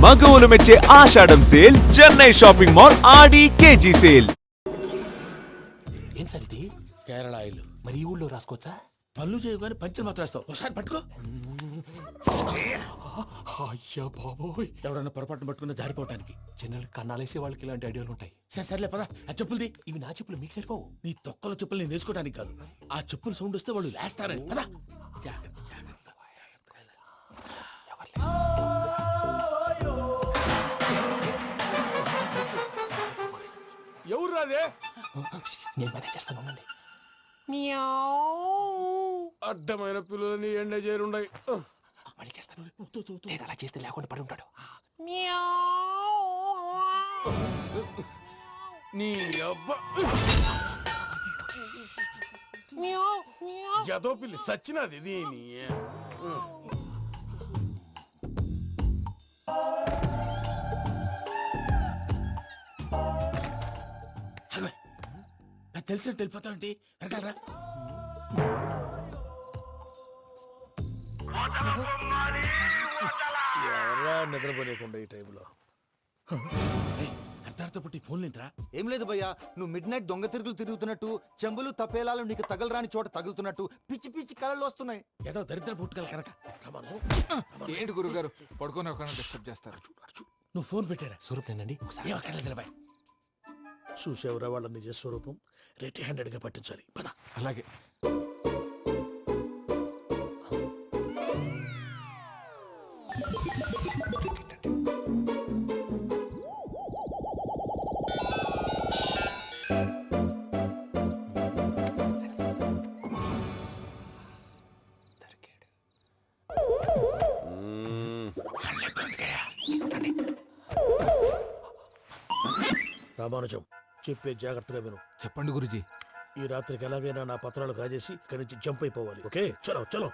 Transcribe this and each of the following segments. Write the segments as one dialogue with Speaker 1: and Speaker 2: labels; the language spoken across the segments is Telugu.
Speaker 1: మగవులు మెచ్చే ఆషాఢం సేల్ చెన్నై షాపింగ్ మాల్ ఆడి కేజీ సేల్.
Speaker 2: ఏం సార్ ఇది?
Speaker 3: కేరళ ఆయిల్.
Speaker 2: మరి ఈ ఊళ్ళో రాసుకోవచ్చా?
Speaker 3: పళ్ళు చేయవు కానీ పంచర్ మాత్రం వేస్తావు. ఒకసారి పట్టుకో.
Speaker 2: అయ్యా బాబోయ్,
Speaker 3: ఎవడన్నా పొరపాటున పట్టుకున్న జారిపోవటానికి.
Speaker 2: జనరల్ కన్నాలేసే వాళ్ళకి ఇలాంటి ఐడియాలు ఉంటాయి.
Speaker 3: సర్లే పదా, ఆ చెప్పులది.
Speaker 2: ఇవి నా చెప్పులు మీకు సరిపోవు.
Speaker 3: నీ తొక్కల చెప్పులు నేను వేసుకోవడానికి కాదు, ఆ చెప్పులు సౌండ్ వస్తే వాళ్ళు లేస్తారని. పదా.
Speaker 4: ఎవరు రాదే?
Speaker 2: నేను మేనేజ్ చేస్తాను, ఉండండి.
Speaker 4: అడ్డమైన పిల్లలని ఎండ చేరుండయి.
Speaker 2: మళ్ళీ చేస్తాను. లేదు, అలా చేస్తే లేకుండా పడి ఉంటాడు.
Speaker 4: నీ అబ్బ ఎదో పిల్లి సచ్చినది దీని.
Speaker 3: తెలిసినట్టు వెళ్ళిపోతావంటి, వెనకాలరా.
Speaker 4: ఎవరా నిద్రపోలేకుండా ఈ టైంలో?
Speaker 3: అర్ధార్థ పుట్టి ఫోన్ లేంట్రా.
Speaker 5: ఏం లేదు భయ్యా, నువ్వు మిడ్ నైట్ దొంగ తిరుగులు తిరుగుతున్నట్టు, చెంబులు తపేలాలు నీకు తగలరాని చోట తగులుతున్నట్టు పిచ్చి పిచ్చి కళలు వస్తున్నాయి.
Speaker 3: ఏదో దరిద్ర పుట్టుకల కనుక.
Speaker 6: ఏంటి గురుగారు పడుకొని ఒక డిస్టర్బ్ చేస్తారు?
Speaker 3: నువ్వు ఫోన్ పెట్టారా?
Speaker 2: స్వరూప్ నేనండి. ఒకసారి
Speaker 3: ఏమక్కర్లేదు నిలబాయ్. చూసేవరా వాళ్ళ నిజ స్వరూపం. రెట్టి హ్యాండెడ్ గా పట్టించాలి. పద.
Speaker 6: అలాగే.
Speaker 3: రామానుజం, చెప్పే జాగ్రత్తగా విను.
Speaker 6: చెప్పండి గురుజీ.
Speaker 3: ఈ రాత్రికి ఎలాగైనా నా పత్రాలు కాజేసి ఇక్కడి నుంచి జంప్ అయిపోవాలి. ఓకే, చలో చలో.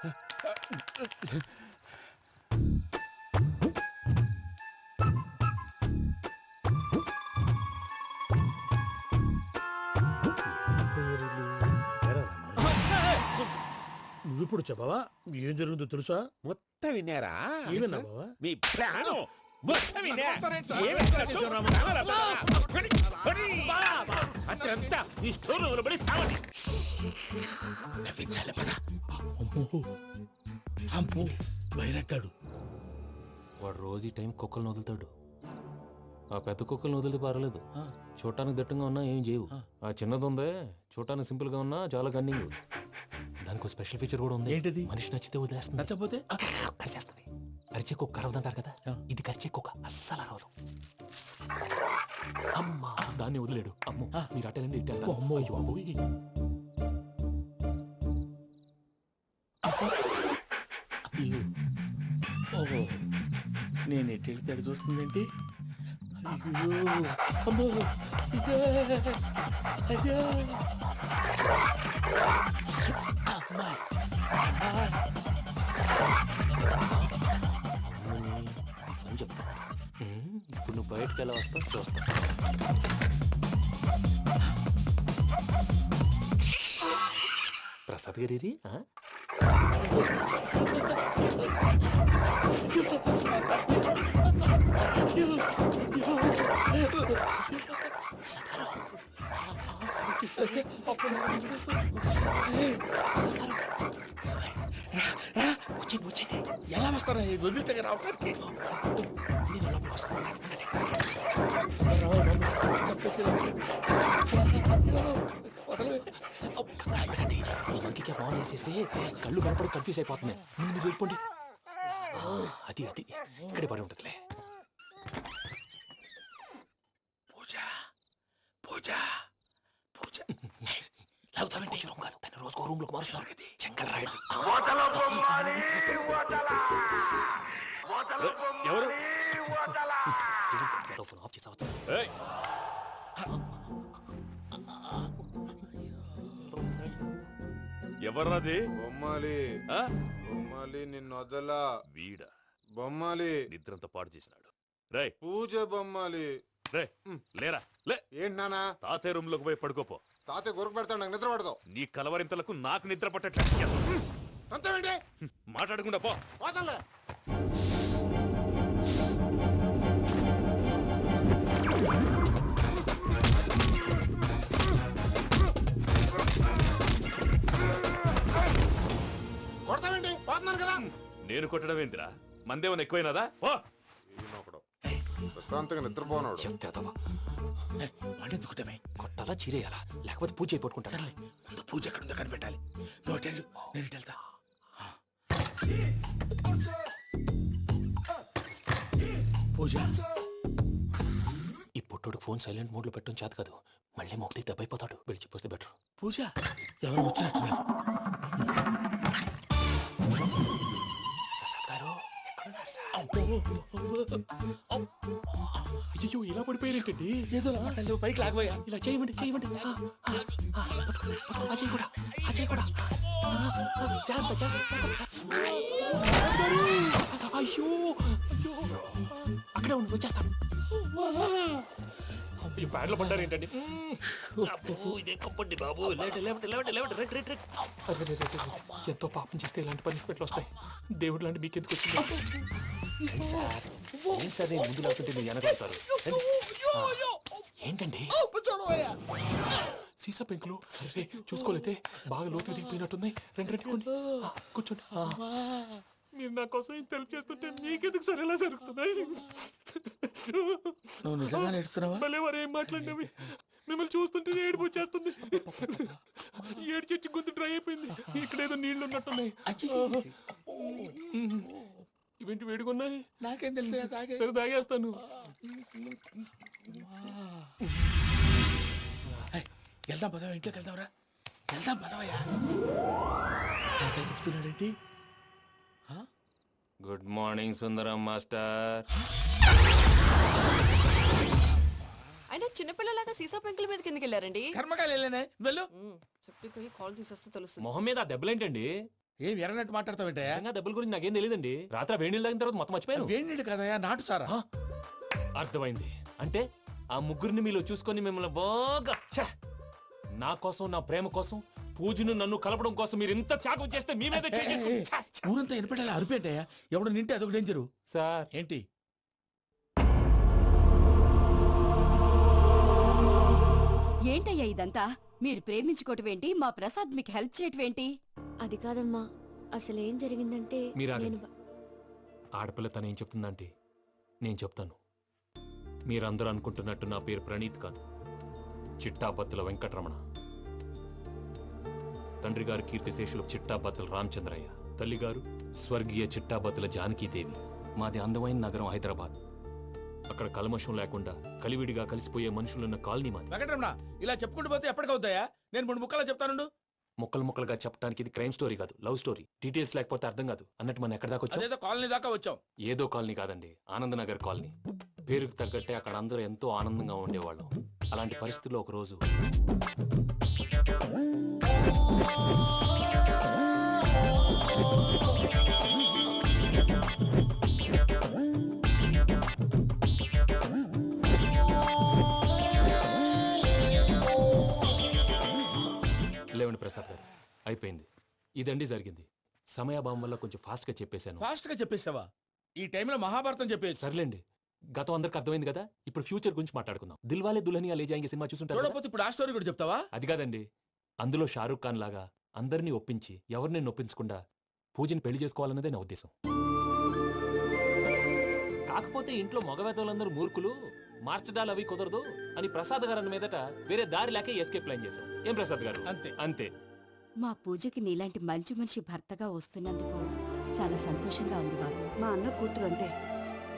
Speaker 3: నువ్విప్పుడు చెప్పవా ఏం జరిగిందో తెలుసా?
Speaker 4: మొత్తం విన్నారా?
Speaker 3: ఏమన్నా బావా?
Speaker 4: మీ ప్రాణం మొత్తం విన్నా. అత్యంతా ఈ స్టోర్ రూమ్ పడి సావని.
Speaker 3: నవ్వించాలి. పద. అమ్మో అమ్మో, బైరక్కాడు.
Speaker 2: వాడు రోజు ఈ టైం కుక్కలను వదులుతాడు. ఆ పెద్ద కుక్కలను వదిలితే పర్లేదు, చూడటానికి దట్టంగా ఉన్నా ఏం చేయవు. ఆ చిన్నది ఉందే, చూడటానికి సింపుల్ గా ఉన్నా చాలా కన్నింగ్. దానికి స్పెషల్ ఫీచర్ కూడా ఉంది.
Speaker 3: ఏంటిది?
Speaker 2: మనిషి నచ్చితే వదిలేస్తుంది,
Speaker 3: నచ్చపోతే
Speaker 2: కరిచేస్తుంది. అరిచే కుక్క అరవదంటారు కదా, ఇది కరిచే కుక్క అస్సలు అరవదు. అమ్మా, దాన్ని వదిలేడు. అమ్మో, మీరు అటెండి ఇట్టే.
Speaker 3: అమ్మో.
Speaker 2: అయ్యో అబ్బోయ్.
Speaker 3: ఓహో, నేను ఎట్టి తడి చూస్తుందేంటి? అయ్యో అమ్మో, అయ్యో అమ్మా.
Speaker 2: అని చెప్తా. ఇప్పుడు నువ్వు బయటకు ఎలా వస్తావు చూస్తా. ప్రసాద్ గారి వచ్చేయండి వచ్చేయండి.
Speaker 3: ఎలా వస్తారా వదిలితే రావడానికి?
Speaker 2: నేను లోపలికి వస్తాను. ఇంకే బాగా వేసేస్తే కళ్ళు కనపడి కన్ఫ్యూజ్ అయిపోతున్నాయి. ముందు మీరు వెళ్ళిపోండి. అది అది ఇక్కడే పడి ఉంటుందిలే.
Speaker 3: పూజ పూజ పూజ.
Speaker 2: లాగుతామంటే రూమ్ కాదు, తన రోజుకో రూమ్ లోకి మారుస్తున్నారు కదా. శంకర్ రాయుడు.
Speaker 4: ఎవరు?
Speaker 2: ఫోన్ ఆఫ్ చేసావచ్చు.
Speaker 4: ఎవర్రాది?
Speaker 7: బొమ్మాలి బొమ్మాలి నిన్ను వదలా.
Speaker 4: వీడ
Speaker 7: బొమ్మాలి
Speaker 4: నిద్రంతా పాడు చేసినాడు. రే
Speaker 7: పూజ బొమ్మాలి.
Speaker 4: రే లేరా లే.
Speaker 7: ఏంటి నానా?
Speaker 4: తాతయ్య రూమ్ లోకి పోయి పడుకోపో.
Speaker 7: తాతయ్య గురకు పెడతాడు, నాకు నిద్ర పడదు.
Speaker 4: నీ కలవరింతలకు నాకు నిద్ర పట్టట్లేదు.
Speaker 7: అంతేంటి?
Speaker 4: మాట్లాడకుండా పో.
Speaker 7: పోతాలే.
Speaker 4: నేను కొట్టడం ఏందిరా? మందేమన్నా ఎక్కువైనదా? ఓ
Speaker 7: ఈయనొకడు. ప్రశాంతంగా నిద్రపోనాడు.
Speaker 3: వాడిని దుక్కుతామే.
Speaker 2: కొట్టాలా చీరేయాలా లేకపోతే పూజ అయిపోట్టుకుంటా.
Speaker 3: సర్లే, ముందు పూజ ఎక్కడ ఉందో కనిపెట్టాలి. నువ్వు అటు వెళ్ళు, నేను ఇటు వెళ్తా. పూజ,
Speaker 2: ఈ పుట్టోడు ఫోన్ సైలెంట్ మోడ్ లో పెట్టడం చేత కాదు. మళ్ళీ మొక్కి దెబ్బైపోతాడు. వెళ్ళి చెప్పొస్తే బెటర్.
Speaker 3: పూజ, ఎవరు వచ్చినట్టున్నారు?
Speaker 2: ప్రసాద్ గారు ఎక్కడున్నారు సార్?
Speaker 3: అయ్యో, ఇలా పడిపోయారేంటండి? ఏదో నువ్వు పైకి లాగబోయా.
Speaker 2: ఇలా చేయమండి చేయమండి. అజయ్ కూడా అజయ్ కూడా జాగ్రత్త జాగ్రత్త. అయ్యో అయ్యో, అక్కడే ఉండి వచ్చేస్తాను. ఈ బ్యాడ్లో పడ్డారు ఏంటండి? ఇదే కప్పండి బాబు. ఎంతో పాపం చేస్తే ఇలాంటి పనిష్మెంట్లు వస్తాయి. దేవుడు లాంటి మీకెందుకు వచ్చింది? సార్ ముందు లేకుంటే మీరు వెనకాడతారు. ఏంటండి సీసా పెంకులు? అరే చూసుకోలేతే బాగా లోతు దిగిపోయినట్టున్నాయి. రెండు కొన్ని కూర్చోండి. మీరు నా కోసం ఇంత హెల్ప్ చేస్తుంటే మీకెందుకు సరే ఎలా జరుగుతున్నాయి?
Speaker 3: నువ్వు నిజంగా నేర్చుతున్నావా?
Speaker 2: భలే వారు ఏం మాట్లాడినవి. మిమ్మల్ని చూస్తుంటే ఏడుపు వచ్చేస్తుంది. ఏడు చెట్టు గొంతు డ్రై అయిపోయింది. ఇక్కడ ఏదో నీళ్లు ఉన్నట్టున్నాయి. ఇవేంటి వేడుకున్నాయి?
Speaker 3: నాకేం తెలుసు,
Speaker 2: సరే తాగేస్తాను.
Speaker 3: వెళ్దాం పదవా, ఇంట్లోకి వెళ్దాంరా. వెళ్దాం పదవయ్యా. నాకై చెప్తున్నాడేంటి?
Speaker 2: గుడ్ మార్నింగ్ సుందరం మాస్టర్.
Speaker 8: అయినా చిన్నపిల్లలాగా సీసా పెంకుల మీద కిందకి వెళ్ళారండి.
Speaker 3: కర్మకాయలు వెళ్ళానే, వెళ్ళు.
Speaker 8: చెప్పి కాల్ తీసేస్తే తెలుస్తుంది.
Speaker 2: మొహం మీద ఆ దెబ్బలేంటండి?
Speaker 3: ఏం ఎర్రనట్టు మాట్లాడతావేంటయ్యా?
Speaker 2: నిజంగా దెబ్బల గురించి నాకేం తెలియదండి. రాత్రి వేడి నీళ్ళు తాగిన తర్వాత మొత్తం మర్చిపోయాను.
Speaker 3: వేణిడు కదయ్యా, నాటు సారా.
Speaker 2: అర్థమైంది. అంటే ఆ ముగ్గురిని మీలో చూసుకొని మిమ్మల్ని బాగా నా కోసం, నా ప్రేమ కోసం, పూజను నన్ను కలపడం కోసం మీరు ఇంత త్యాగం చేస్తే మీ మీద
Speaker 3: ఊరంతా ఎనపెట్టాలి అరిపేటయ్యా. ఎవడు నింటే అదొక డేంజరు.
Speaker 2: సార్
Speaker 3: ఏంటి?
Speaker 9: ఏంటయ్యా ఇదంతా? మీరు ప్రేమించుకోవటం ఏంటి? మా ప్రసాద్ మీకు హెల్ప్ చేయటం ఏంటి?
Speaker 10: అది కాదమ్మా, అసలేం జరిగిందంటే
Speaker 2: మీరు
Speaker 10: నేను
Speaker 2: ఆడపిల్ల తనేం చెప్తుందంటే నేను చెప్తాను. మీరందరూ అనుకుంటున్నట్టు నా పేరు ప్రణీత్ కాదు, చిట్టాపత్తుల వెంకటరమణ. తండ్రి గారు కీర్తిశేషులు చిట్టాపత్తుల రామచంద్రయ్య, తల్లిగారు స్వర్గీయ చిట్టాపత్తుల జానకీదేవి. మాది అందమైన నగరం హైదరాబాద్. అక్కడ కల్మషం లేకుండా కలివిడిగా కలిసిపోయే మనుషులున్న కాలనీ మాది.
Speaker 3: వెంకటరమణ, ఇలా చెప్పుకుంటూ పోతే ఎప్పటికవుతాయా? నేను 3 ముక్కలా చెప్తానుండు.
Speaker 2: ముక్కలు ముక్కలుగా చెప్పడానికి ఇది క్రైమ్ స్టోరీ కాదు, లవ్ స్టోరీ. డీటెయిల్స్ లేకపోతే అర్థం కాదు. అన్నట్టు మనం ఎక్కడ దాకా వచ్చాం?
Speaker 3: అదేదో కాలనీ దాకా వచ్చాం.
Speaker 2: ఏదో కాలనీ కాదండి, ఆనందనగర్ కాలనీ. పేరుకు తగ్గట్టే అక్కడ అందరూ ఎంతో ఆనందంగా ఉండేవాళ్ళం. అలాంటి పరిస్థితుల్లో ఒక రోజు లేవండి ప్రసాద్ గారు, అయిపోయింది. ఇదండి జరిగింది. సమయాభావం వల్ల కొంచెం ఫాస్ట్ గా చెప్పేశాను.
Speaker 3: ఫాస్ట్ గా చెప్పేసావా? ఈ టైంలో మహాభారతం చెప్పేసి.
Speaker 2: సర్లేండి, గతం అందరికి అర్థమైంది కదా. ఇప్పుడు ఫ్యూచర్ గురించి మాట్లాడుకుందాం. దిల్వాలే దుల్హనియా లే జాయేంగే సినిమా చూసుంటారు కదా?
Speaker 3: చూడకపోతే ఇప్పుడు ఆ స్టోరీ కూడా చెప్తావా?
Speaker 2: అది కాదండి, అందులో షారూక్ ఖాన్ లాగా అందరినీ ఒప్పించి ఎవరిని నొప్పించకుండా పూజని పెళ్లి చేసుకోవాలన్నదే నా ఉద్దేశం. కాకపోతే ఇంట్లో మగవేతలందరూ మూర్ఖులు, మార్చడాలు అవి కుదరదు అని ప్రసాద్ గారు అన్న మీదట వేరే దారి లేక ఎస్కేప్ ప్లాన్ చేశాం. ఏం ప్రసాద్ గారు?
Speaker 3: అంతే
Speaker 2: అంతే.
Speaker 9: మా పూజకి నీలాంటి మంచి మనిషి భర్తగా వస్తున్నందుకు చాలా సంతోషంగా ఉంది బాబు.
Speaker 11: మా అన్న కూతురు అంటే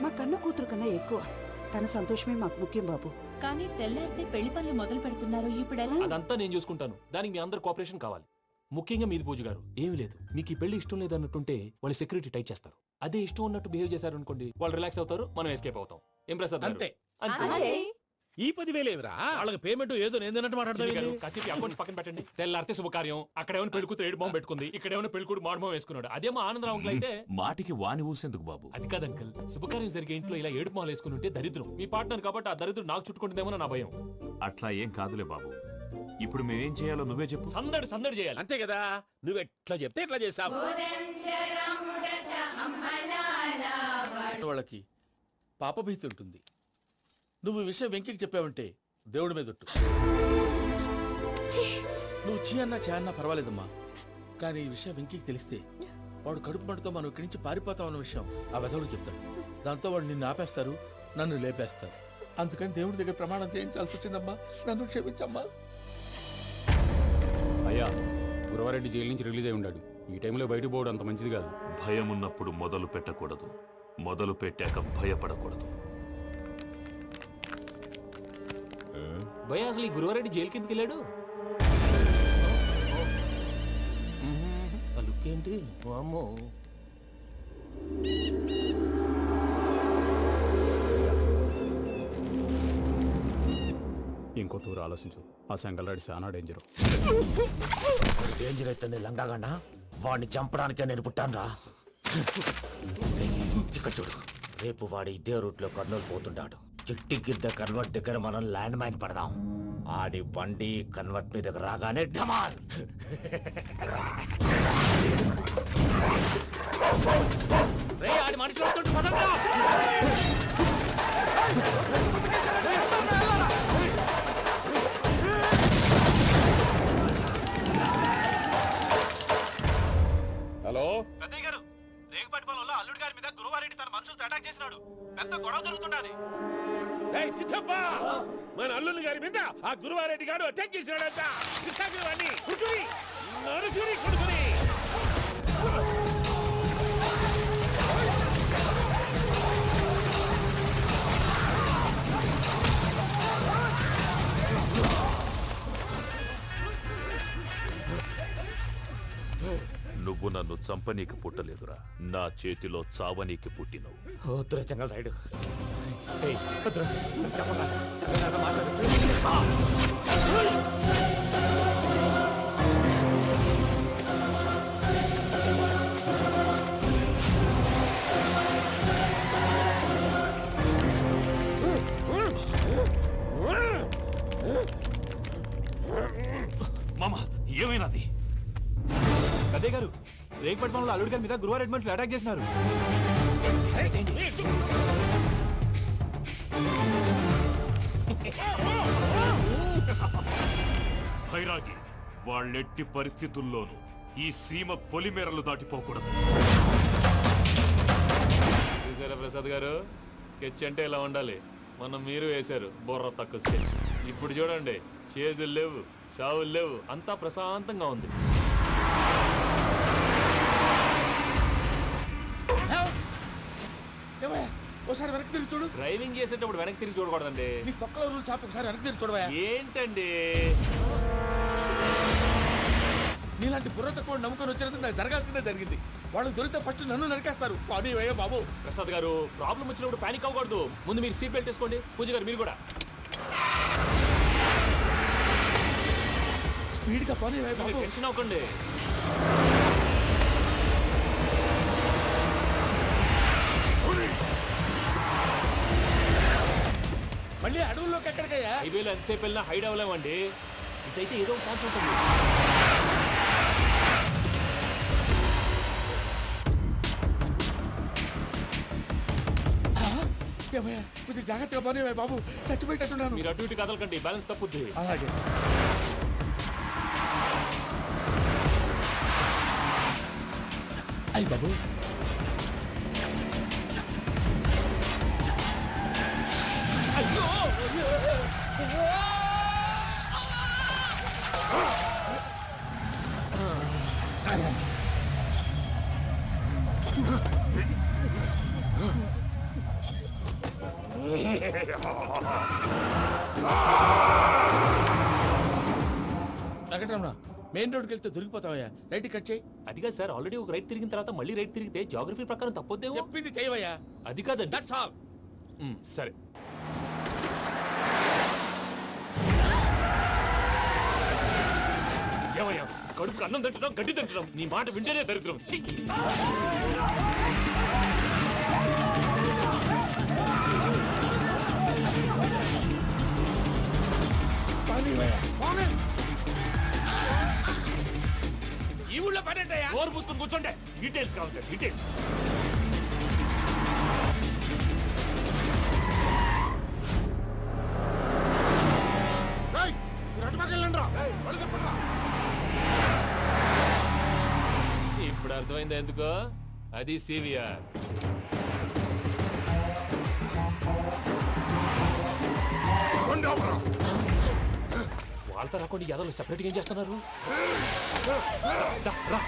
Speaker 11: మా కన్న కూతురు కన్నా ఎక్కువ. తన సంతోషమే మాకు ముఖ్యం బాబు.
Speaker 9: కానీ తెల్లారితే పెళ్లి పనులు మొదలు పెడుతున్నారు, ఇప్పుడు ఎలా?
Speaker 2: అదంతా నేను చూసుకుంటాను. దానికి మీ అందరు కోఆపరేషన్ కావాలి. ముఖ్యంగా మీది పూజ గారు. ఏమీ లేదు, మీకు ఈ పెళ్లి ఇష్టం లేదు అన్నట్టుంటే వాళ్ళు సెక్యూరిటీ టైట్ చేస్తారు. అదే ఇష్టం ఉన్నట్టు బిహేవ్ చేశారు అనుకోండి, వాళ్ళు రిలాక్స్ అవుతారు, మనం ఎస్కేప్ అవుతాం. ఏం ప్రసాద్ గారు?
Speaker 3: అంతే.
Speaker 2: అంతే.
Speaker 3: ఈ 10,000 ఏమిరా? వాళ్ళకి పేమెంట్ ఏదో నేందన్నట్టు మాట్లాడతాను.
Speaker 2: కాసేపు అకౌంట్స్ పక్కన పెట్టండి. తెల్లారితే శుభకార్యం. అక్కడ ఏమైనా పెళ్లికూతురు ఏడు బాంబు పెట్టుకుంది, ఇక్కడ ఏమైనా పెళ్లికూడు మాడు బాంబు వేసుకున్నాడు. అదేమో ఆనందరావు అంకుల్ అయితే
Speaker 1: మాటికి వాని ఊసేందుకు బాబు?
Speaker 2: అది కాదు అంకుల్, శుభకార్యం జరిగే ఇంట్లో ఇలా ఏడు మాలు వేసుకుని ఉంటే దరిద్రం. మీ పార్ట్నర్ కాబట్టి ఆ దరిద్రం నాకు చుట్టుకుంటుందేమో నా భయం.
Speaker 1: అట్లా ఏం కాదులే బాబు. ఇప్పుడు మేమేం చేయాలో నువ్వే చెప్పు.
Speaker 2: సందడి సందడి చేయాలి.
Speaker 3: అంతే కదా, నువ్వు ఎట్లా చెప్తే ఎట్లా చేసావు. వాళ్ళకి పాపభీతి ఉంటుంది. నువ్వు ఈ విషయం వెంకికి చెప్పావంటే దేవుడి మీద ఒట్టు. నువ్వు చీ అన్నా చే అన్నా పర్వాలేదమ్మా, కానీ ఈ విషయం వెంకికి తెలిస్తే వాడు కడుపు మంటతో మనం ఇక్కడి నుంచి పారిపోతాం అన్న విషయం ఆ వెధవుడు చెప్తాడు. దాంతో వాడు నిన్ను ఆపేస్తారు, నన్ను లేపేస్తారు. అందుకని దేవుడి దగ్గర ప్రమాణం చేయించాల్సి వచ్చిందమ్మా. నన్ను క్షమించమ్మా.
Speaker 2: అయ్యా, గురవారెడ్డి జైలు నుంచి రిలీజ్ అయి ఉన్నాడు. ఈ టైంలో బయటకు పోవడం అంత మంచిది కాదు.
Speaker 4: భయం ఉన్నప్పుడు మొదలు పెట్టకూడదు, మొదలు పెట్టాక భయపడకూడదు.
Speaker 2: భయ అసలు ఈ గురవారెడ్డి జైలు కిందకి వెళ్ళాడు. ఆ లుక్ ఏంటి? వామ్మో.
Speaker 12: ఇంకో తూరు ఆలోచించు. ఆ సంగల్రాడి చాలా డేంజరు.
Speaker 3: డేంజర్ అయితే లంగాగండా వాడిని చంపడానికే నేను పుట్టాను రా. ఇక్కడ చూడు, రేపు వాడి ఇదే రూట్ లో కర్నూలు పోతుంటాడు. చిట్టి గిద్ద కన్వర్ట్ దగ్గర మనం ల్యాండ్ మైన్ పడదాం. ఆడి బండి కన్వర్ట్ మీద రాగానే ఢమాల్. ఆడి మనుషులు వస్తుంటే పదండ్రా.
Speaker 2: హలో
Speaker 1: పెద్దయ్య గారు, రేగుపాటి పొలంలో అల్లుడి గారి మీద గురువారెడ్డి తన మనుషులతో అటాక్ చేసినాడు. పెద్ద గొడవ జరుగుతున్నది.
Speaker 4: సిద్ధప్ప, మన అల్లుని గారి మీద ఆ గురువారెడ్డి గారు అటాక్ చేసినాడంట. కృష్ణాగిరి కుడుకుని నడుచుని కుడుకుని. నువ్వు నన్ను చంపనీకి పుట్టలేదురా, నా చేతిలో చావనీకి పుట్టినవు.
Speaker 3: చెంగల్ రైడ్.
Speaker 4: మామ, ఏమైనాది?
Speaker 1: పెద్దయ్య గారు, రేగుపాటి పొలంలో అల్లుడి గారి మీద గురువారెడ్డి మనుషులు అటాక్ చేసినారు.
Speaker 4: భైరాగి, వాళ్ళెట్టి పరిస్థితుల్లోనూ ఈ సీమ పొలిమేరలు దాటిపోకూడదు.
Speaker 2: చూసారా ప్రసాద్ గారు, స్కెచ్ అంటే ఇలా ఉండాలి. మనం మీరు వేశారు బుర్ర తక్కువ స్కెచ్. ఇప్పుడు చూడండి, చేజులు లేవు, చావులు లేవు, అంతా ప్రశాంతంగా ఉంది.
Speaker 3: ఒకసారి వెనక్కి తిరిగి చూడు.
Speaker 2: డ్రైవింగ్ చేసేటప్పుడు వెనక్కి తిరిగి చూడకూడదండి.
Speaker 3: నీ తొక్కలో రూల్స్ ఆపి ఒకసారి వెనక్కి తిరిగి చూడవా.
Speaker 2: ఏంటండి
Speaker 3: నీలాంటి బుర్ర తక్కువ నమ్ముకొని వచ్చినందుకు నాకు జరగాల్సిందే జరిగింది. వాళ్ళు దొరికితే ఫస్ట్ నన్ను నరికేస్తారు. అది వయ్యో బాబు.
Speaker 2: ప్రసాద్ గారు, ప్రాబ్లం వచ్చినప్పుడు పానిక్ అవ్వకూడదు. ముందు మీరు సీట్ బెల్ట్ వేసుకోండి. పూజ గారు మీరు కూడా
Speaker 3: స్పీడ్గా పని బాబు.
Speaker 2: టెన్షన్ అవ్వకండి.
Speaker 3: మళ్ళీ అడవుల్లోకి ఎక్కడికయ్యా?
Speaker 2: హైవేలో ఎంతసేపు వెళ్ళినా హైడ్ అవ్వలేమండి. ఇదైతే ఏదో ఒక ఛాన్స్ ఉంటుంది.
Speaker 3: కొంచెం జాగ్రత్తగా పని బాబు, చచ్చిపోయేటట్టున్నాను.
Speaker 2: మీరు అటు ఇటు కదలకండి, బ్యాలెన్స్ తప్పుద్ది.
Speaker 3: అలాగే. అయ్యి బాబు, వెంకటరమణ, మెయిన్ రోడ్కి వెళ్తే దొరికిపోతావయ్యా. రైట్ కట్ చేయి.
Speaker 2: అది కాదు సార్, ఆల్రెడీ ఒక రైట్ తిరిగిన తర్వాత మళ్ళీ రైట్ తిరిగితే జాగ్రఫీ ప్రకారం తప్పొద్దేమో.
Speaker 3: చెప్పింది చేయవయ్యా.
Speaker 2: అది కాదండి.
Speaker 3: That's all.
Speaker 2: సరే. ఏమయ్యా, కడుపుకు అన్నం తింటున్నాం, గడ్డి తింటున్నాం, నీ మాట వింటేనే దరిద్రం. ఛీ!
Speaker 3: ఈ ఊళ్ళో పని ఏంటయ్యా?
Speaker 2: డోర్ పూసుకొని కూర్చోండి. డీటెయిల్స్ కావాలి, డీటెయిల్స్. ఇప్పుడు అర్థమైందా ఎందుకో? అది సివిఆర్. వాళ్ళతో రాకుండా యాదవ్ సెపరేట్గా ఏం చేస్తున్నారు? రా.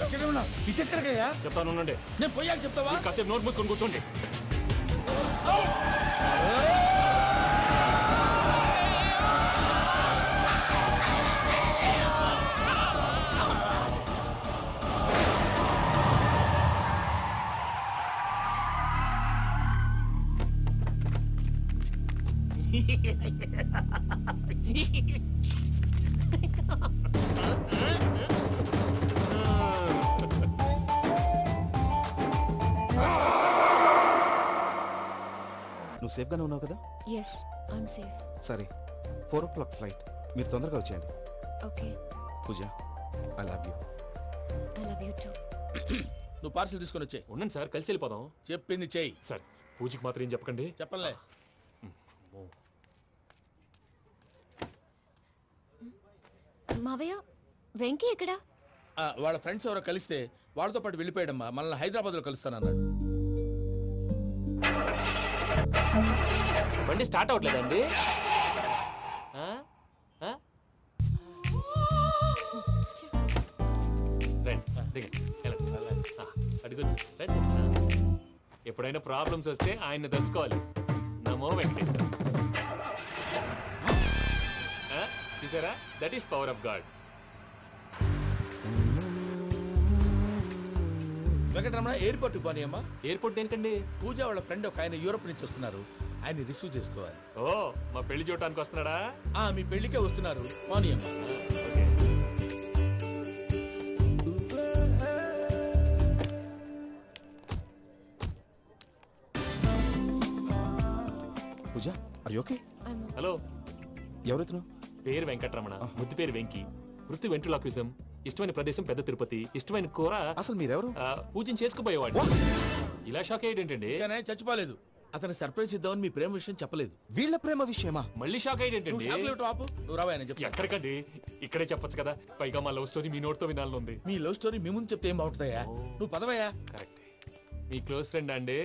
Speaker 3: ఎక్కడ ఉన్నా ఇటు ఎక్కడికయ్యా?
Speaker 2: చెప్తాను ఉండండి.
Speaker 3: నేను పోయాక చెప్తావా?
Speaker 2: కాసేపు నోట్ మూసుకొని కూర్చోండి.
Speaker 13: నువ్వు సేఫ్గానే ఉన్నావు కదా?
Speaker 10: Yes I'm safe.
Speaker 13: సరే 4 o'clock ఫ్లైట్, మీరు తొందరగా వచ్చేయండి.
Speaker 10: Okay.
Speaker 13: Pooja I love you.
Speaker 10: I love you too.
Speaker 3: నువ్వు పార్సల్ తీసుకొని వచ్చే.
Speaker 2: ఉండండి సార్, కలిసి వెళ్ళిపోదాం.
Speaker 3: చెప్పింది చెయ్యి.
Speaker 2: సార్ పూజకి మాత్రం ఏం చెప్పకండి.
Speaker 3: చెప్పలే.
Speaker 10: మావయ్య వెంకీ ఎక్కడా?
Speaker 3: వాళ్ళ ఫ్రెండ్స్ ఎవరో కలిస్తే వాళ్ళతో పాటు వెళ్ళిపోయాడమ్మా. మనల్ని హైదరాబాద్లో కలుస్తానన్నాడు.
Speaker 2: బండి స్టార్ట్ అవ్వట్లేదండి. ఎప్పుడైనా ప్రాబ్లమ్స్ వస్తే ఆయన్ని తెలుసుకోవాలి. నమో వెంకటేశ్వర. చూసారా, that is power of God.
Speaker 3: Venkataramana airport పోనీ అమ్మా.
Speaker 2: ఎయిర్పోర్ట్ దేనికండి?
Speaker 3: పూజ వాళ్ళ ఫ్రెండ్ ఒక ఆయన యూరోప్ నుంచి వస్తున్నారు, ఆయన రిసీవ్ చేసుకోవాలి.
Speaker 2: ఓ, మా పెళ్లి చూడటానికి వస్తున్నాడా?
Speaker 3: మీ పెళ్లికే వస్తున్నారు, పోనీ అమ్మా.
Speaker 13: పూజ ఆర్ యు ఓకే?
Speaker 2: హలో,
Speaker 13: ఎవరెత్తును?
Speaker 2: పేరు వెంకటరమణ, ముద్దు పేరు వెంకీ, వృత్తి వెంట్రులాక్విజం, ఇష్టమైన ప్రదేశం పెద్ద తిరుపతి, ఇష్టమైన కూర.
Speaker 13: అసలు మీరెవరు?
Speaker 2: పూజను చేసుకుపోయేవాడు. ఇలా షాక్ అయ్యేటండి.
Speaker 3: చచ్చిపోలేదు, అతను సర్ప్రైజ్ ఇద్దామని మీ ప్రేమ విషయం చెప్పలేదు.
Speaker 13: వీళ్ళ ప్రేమ విషయమా?
Speaker 2: మళ్ళీ షాక్ అయ్యేటండి.
Speaker 3: నువ్వు రావాయని చెప్పి.
Speaker 2: ఎక్కడికండి, ఇక్కడే చెప్పొచ్చు కదా. పైగా మా లవ్ స్టోరీ మీ నోట్తో వినాలని ఉంది.
Speaker 3: మీ లవ్ స్టోరీ మీ ముందు చెప్తే ఏం బాగుంటుందయ్యా? నువ్వు పదవయ్యా.
Speaker 2: కరెక్ట్. మీ క్లోజ్ ఫ్రెండ్ అండి?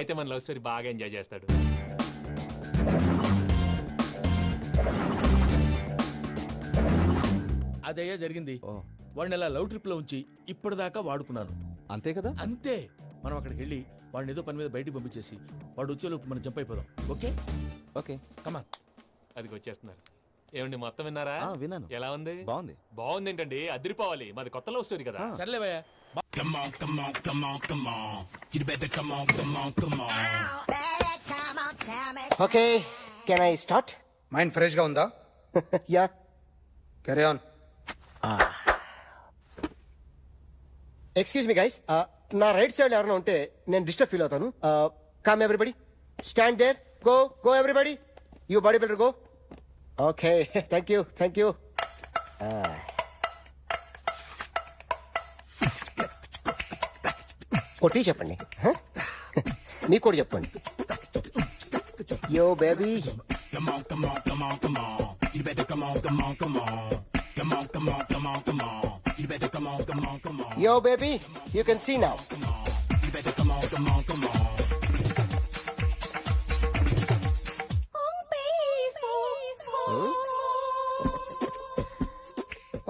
Speaker 2: అయితే మన లవ్ స్టోరీ బాగా ఎంజాయ్ చేస్తాడు.
Speaker 3: అదయ్యా జరిగింది. వాడిని అలా లవ్ ట్రిప్ లో ఉంచి ఇప్పటిదాకా వాడుకున్నాను.
Speaker 13: అంతే కదా?
Speaker 3: అంతే. మనం అక్కడికి వెళ్ళి వాడిని ఏదో పని మీద బయటికి పంపించేసి వాడు వచ్చేలోపు మనం జంప్ అయిపోదాం. ఓకే
Speaker 13: ఓకే
Speaker 3: కమా.
Speaker 2: అది వచ్చేస్తున్నారు. ఏమండి, మొత్తం విన్నారా?
Speaker 13: విన్నాను.
Speaker 2: ఎలా ఉంది?
Speaker 13: బాగుంది.
Speaker 2: బాగుంది ఏంటండి, అదిరిపోవాలి. మాది కొత్త లవ్ స్టోరీ కదా.
Speaker 3: సర్లేవయ్యా.
Speaker 14: Okay, can I start?
Speaker 15: Mind fresh గా ఉందా?
Speaker 14: Yeah,
Speaker 15: carry on.
Speaker 14: Excuse me guys, నా రైట్ సైడ్ ఎవరైనా ఉంటే నేను డిస్టర్బ్ ఫీల్ అవుతాను. Come everybody, stand there, go go everybody, you body builder go. Okay, thank you thank you. కొట్టి చెప్పండి, మీకు కూడా చెప్పండి. Yo baby, yo baby, you can see now.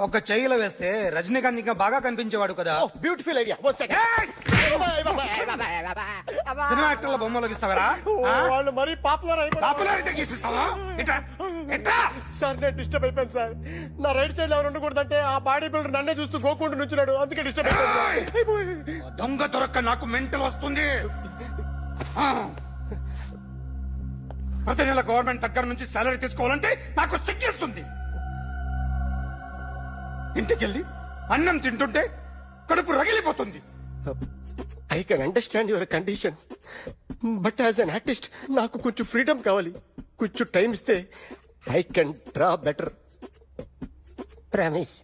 Speaker 15: ఒక చెయ్యిలో వేస్తే రజనీకాంత్ ఇంకా బాగా కనిపించేవాడు కదా.
Speaker 14: Beautiful idea.
Speaker 15: సినిమా యాక్టర్ల బొమ్మలు గీస్తావరా?
Speaker 14: వాళ్ళు మరీ పాపులర్
Speaker 15: పాపులారిటీ గీసిస్తావా?
Speaker 14: సార్ నేను డిస్టర్బ్ అయిపోయాను సార్. నా రైట్ సైడ్ ఎవరు ఉండకూడదంటే ఆ బాడీ బిల్డర్ నన్నే చూస్తూ గోకుంటూ నుంచున్నాడు, అందుకే డిస్టర్బ్ అయిపోయాను.
Speaker 15: దొంగ దొరక్క నాకు మెంటల్ వస్తుంది. ప్రతి నెల గవర్నమెంట్ దగ్గర నుంచి సాలరీ తీసుకోవాలంటే నాకు సిగ్గేస్తుంది. ఇంటికెళ్ళి అన్నం తింటుంటే కడుపు రగిలిపోతుంది.
Speaker 14: I can understand your condition, but as an artist నాకు కొంచెం ఫ్రీడమ్ కావాలి. కొంచెం టైం ఇస్తే I can draw better. Promise.